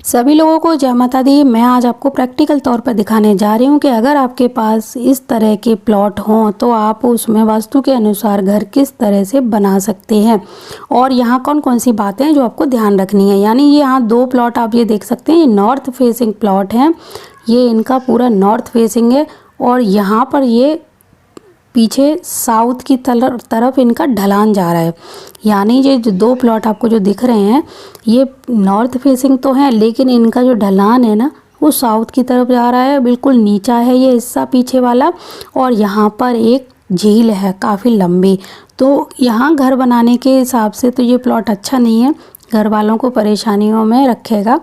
सभी लोगों को जय माता दी। मैं आज आपको प्रैक्टिकल तौर पर दिखाने जा रही हूँ कि अगर आपके पास इस तरह के प्लॉट हों तो आप उसमें वास्तु के अनुसार घर किस तरह से बना सकते हैं और यहाँ कौन कौन सी बातें हैं जो आपको ध्यान रखनी है। यानी ये यहाँ दो प्लॉट आप ये देख सकते हैं, ये नॉर्थ फेसिंग प्लॉट हैं, ये इनका पूरा नॉर्थ फेसिंग है और यहाँ पर ये पीछे साउथ की तरफ इनका ढलान जा रहा है। यानी ये जो दो प्लॉट आपको जो दिख रहे हैं ये नॉर्थ फेसिंग तो हैं, लेकिन इनका जो ढलान है ना वो साउथ की तरफ जा रहा है। बिल्कुल नीचा है ये हिस्सा पीछे वाला और यहाँ पर एक झील है काफ़ी लंबी। तो यहाँ घर बनाने के हिसाब से तो ये प्लॉट अच्छा नहीं है, घर वालों को परेशानियों में रखेगा।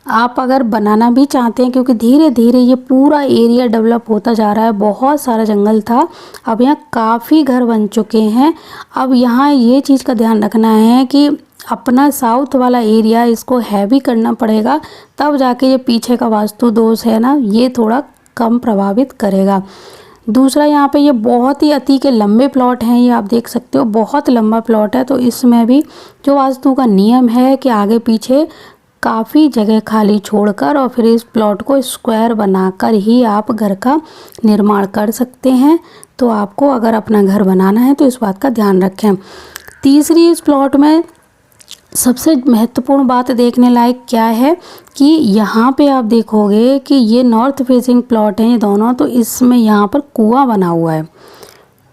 आप अगर बनाना भी चाहते हैं, क्योंकि धीरे धीरे ये पूरा एरिया डेवलप होता जा रहा है, बहुत सारा जंगल था, अब यहाँ काफ़ी घर बन चुके हैं। अब यहाँ ये चीज़ का ध्यान रखना है कि अपना साउथ वाला एरिया इसको हैवी करना पड़ेगा, तब जाके ये पीछे का वास्तु दोष है ना ये थोड़ा कम प्रभावित करेगा। दूसरा यहाँ पे ये बहुत ही अति के लंबे प्लॉट हैं, ये आप देख सकते हो बहुत लंबा प्लॉट है। तो इसमें भी जो वास्तु का नियम है कि आगे पीछे काफ़ी जगह खाली छोड़कर और फिर इस प्लॉट को स्क्वायर बनाकर ही आप घर का निर्माण कर सकते हैं। तो आपको अगर अपना घर बनाना है तो इस बात का ध्यान रखें। तीसरी, इस प्लॉट में सबसे महत्वपूर्ण बात देखने लायक क्या है कि यहाँ पे आप देखोगे कि ये नॉर्थ फेसिंग प्लॉट हैं ये दोनों, तो इसमें यहाँ पर कुआं बना हुआ है।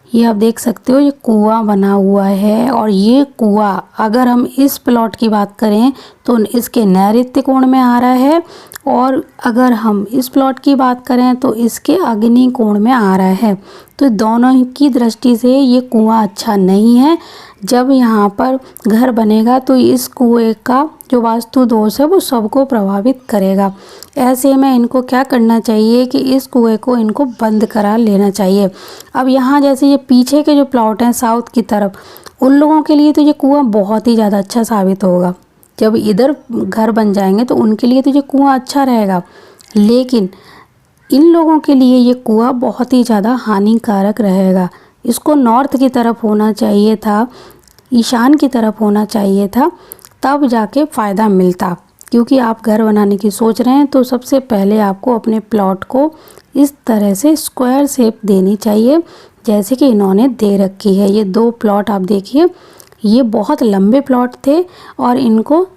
ये आप देख सकते हो ये कुआं बना हुआ है और ये कुआं अगर हम इस प्लॉट की बात करें तो इसके नैऋत्य कोण में आ रहा है और अगर हम इस प्लॉट की बात करें तो इसके अग्नि कोण में आ रहा है। तो दोनों की दृष्टि से ये कुआं अच्छा नहीं है। जब यहाँ पर घर बनेगा तो इस कुएं का जो वास्तु दोष है वो सबको प्रभावित करेगा। ऐसे में इनको क्या करना चाहिए कि इस कुएं को इनको बंद करा लेना चाहिए। अब यहाँ जैसे ये पीछे के जो प्लॉट हैं साउथ की तरफ, उन लोगों के लिए तो ये कुआं बहुत ही ज़्यादा अच्छा साबित होगा। जब इधर घर बन जाएंगे तो उनके लिए तो ये कुआं अच्छा रहेगा, लेकिन इन लोगों के लिए ये कुआं बहुत ही ज़्यादा हानिकारक रहेगा। इसको नॉर्थ की तरफ होना चाहिए था, ईशान की तरफ होना चाहिए था, तब जाके फ़ायदा मिलता। क्योंकि आप घर बनाने की सोच रहे हैं तो सबसे पहले आपको अपने प्लॉट को इस तरह से स्क्वायर शेप देनी चाहिए जैसे कि इन्होंने दे रखी है। ये दो प्लॉट आप देखिए, ये बहुत लंबे प्लॉट थे और इनको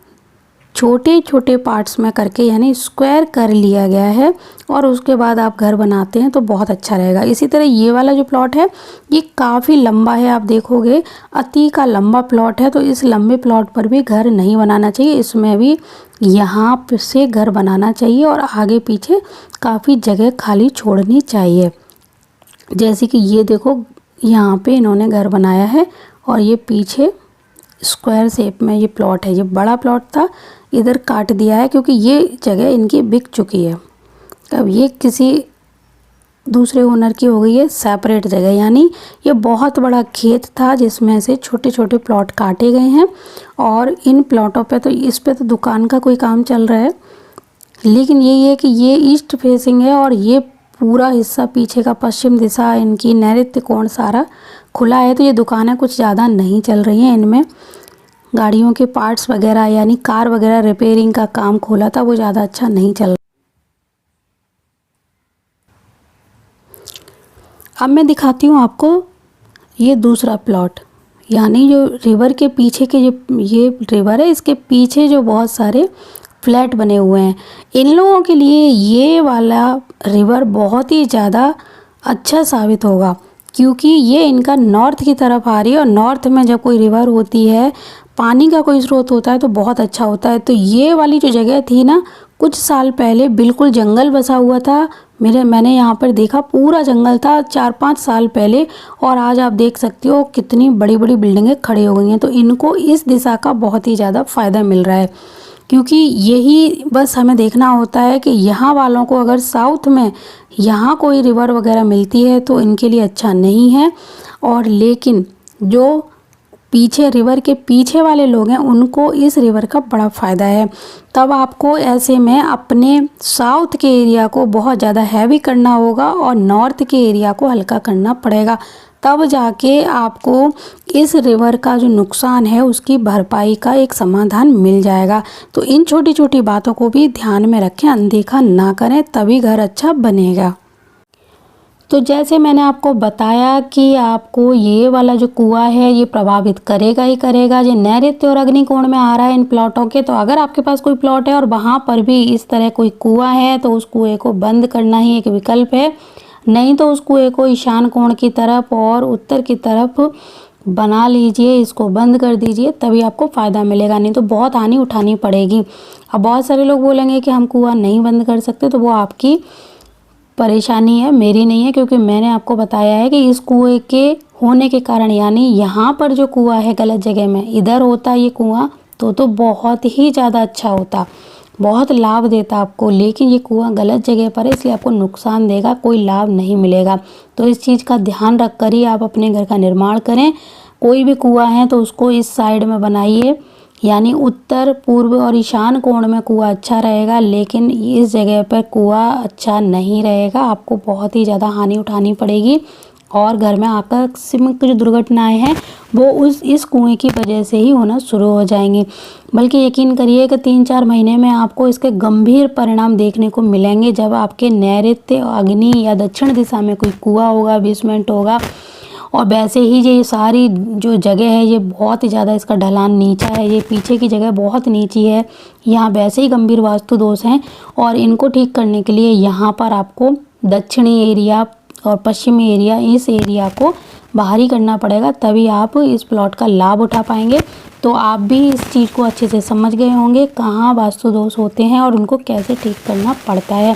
छोटे छोटे पार्ट्स में करके यानी स्क्वायर कर लिया गया है और उसके बाद आप घर बनाते हैं तो बहुत अच्छा रहेगा। इसी तरह ये वाला जो प्लॉट है ये काफ़ी लंबा है, आप देखोगे अति का लंबा प्लॉट है। तो इस लंबे प्लॉट पर भी घर नहीं बनाना चाहिए, इसमें भी यहाँ से घर बनाना चाहिए और आगे पीछे काफ़ी जगह खाली छोड़नी चाहिए। जैसे कि ये देखो यहाँ पे इन्होंने घर बनाया है और ये पीछे स्क्वायर शेप में ये प्लॉट है। ये बड़ा प्लॉट था, इधर काट दिया है क्योंकि ये जगह इनकी बिक चुकी है। अब ये किसी दूसरे ओनर की हो गई है सेपरेट जगह। यानी ये बहुत बड़ा खेत था जिसमें से छोटे छोटे प्लॉट काटे गए हैं और इन प्लॉटों पे तो इस पे तो दुकान का कोई काम चल रहा है। लेकिन यही है कि ये ईस्ट फेसिंग है और ये पूरा हिस्सा पीछे का पश्चिम दिशा इनकी नैऋत्य कोण सारा खुला है। तो ये दुकानें कुछ ज़्यादा नहीं चल रही हैं, इनमें गाड़ियों के पार्ट्स वगैरह यानी कार वगैरह रिपेयरिंग का काम खोला था, वो ज़्यादा अच्छा नहीं चल रहा। अब मैं दिखाती हूँ आपको ये दूसरा प्लॉट। यानी जो रिवर के पीछे के जो ये रिवर है इसके पीछे जो बहुत सारे फ्लैट बने हुए हैं, इन लोगों के लिए ये वाला रिवर बहुत ही ज़्यादा अच्छा साबित होगा क्योंकि ये इनका नॉर्थ की तरफ आ रही है और नॉर्थ में जब कोई रिवर होती है, पानी का कोई स्रोत होता है तो बहुत अच्छा होता है। तो ये वाली जो जगह थी ना, कुछ साल पहले बिल्कुल जंगल बसा हुआ था। मैंने यहाँ पर देखा पूरा जंगल था 4-5 साल पहले और आज आप देख सकते हो कितनी बड़ी बड़ी बिल्डिंगें खड़ी हो गई हैं। तो इनको इस दिशा का बहुत ही ज़्यादा फ़ायदा मिल रहा है क्योंकि यही बस हमें देखना होता है कि यहाँ वालों को अगर साउथ में यहाँ कोई रिवर वगैरह मिलती है तो इनके लिए अच्छा नहीं है, और लेकिन जो पीछे रिवर के पीछे वाले लोग हैं उनको इस रिवर का बड़ा फ़ायदा है। तब आपको ऐसे में अपने साउथ के एरिया को बहुत ज़्यादा हैवी करना होगा और नॉर्थ के एरिया को हल्का करना पड़ेगा, तब जाके आपको इस रिवर का जो नुकसान है उसकी भरपाई का एक समाधान मिल जाएगा। तो इन छोटी छोटी बातों को भी ध्यान में रखें, अनदेखा ना करें, तभी घर अच्छा बनेगा। तो जैसे मैंने आपको बताया कि आपको ये वाला जो कुआं है ये प्रभावित करेगा ही करेगा। ये नैऋत्य और अग्निकोण में आ रहा है इन प्लॉटों के। तो अगर आपके पास कोई प्लॉट है और वहाँ पर भी इस तरह कोई कुआं है तो उस कुएं को बंद करना ही एक विकल्प है। नहीं तो उस कुएं को ईशान कोण की तरफ और उत्तर की तरफ बना लीजिए, इसको बंद कर दीजिए, तभी आपको फ़ायदा मिलेगा, नहीं तो बहुत हानि उठानी पड़ेगी। अब बहुत सारे लोग बोलेंगे कि हम कुआं नहीं बंद कर सकते, तो वो आपकी परेशानी है, मेरी नहीं है, क्योंकि मैंने आपको बताया है कि इस कुएं के होने के कारण, यानी यहाँ पर जो कुआं है गलत जगह में, इधर होता ये कुआं तो बहुत ही ज़्यादा अच्छा होता, बहुत लाभ देता आपको। लेकिन ये कुआं गलत जगह पर है, इसलिए आपको नुकसान देगा, कोई लाभ नहीं मिलेगा। तो इस चीज़ का ध्यान रख कर ही आप अपने घर का निर्माण करें। कोई भी कुआं है तो उसको इस साइड में बनाइए, यानी उत्तर, पूर्व और ईशान कोण में कुआं अच्छा रहेगा। लेकिन इस जगह पर कुआं अच्छा नहीं रहेगा, आपको बहुत ही ज़्यादा हानि उठानी पड़ेगी और घर में आकस्मिक जो दुर्घटनाएं हैं वो इस कुएं की वजह से ही होना शुरू हो जाएंगी। बल्कि यकीन करिए कि 3-4 महीने में आपको इसके गंभीर परिणाम देखने को मिलेंगे, जब आपके नैऋत्य, अग्नि या दक्षिण दिशा में कोई कुआं होगा, बेसमेंट होगा। और वैसे ही ये सारी जो जगह है ये बहुत ही ज़्यादा, इसका ढलान नीचा है, ये पीछे की जगह बहुत नीची है, यहाँ वैसे ही गंभीर वास्तु दोष हैं। और इनको ठीक करने के लिए यहाँ पर आपको दक्षिणी एरिया और पश्चिमी एरिया, इस एरिया को बाहरी करना पड़ेगा, तभी आप इस प्लॉट का लाभ उठा पाएंगे। तो आप भी इस चीज़ को अच्छे से समझ गए होंगे, कहाँ वास्तु दोष होते हैं और उनको कैसे ठीक करना पड़ता है।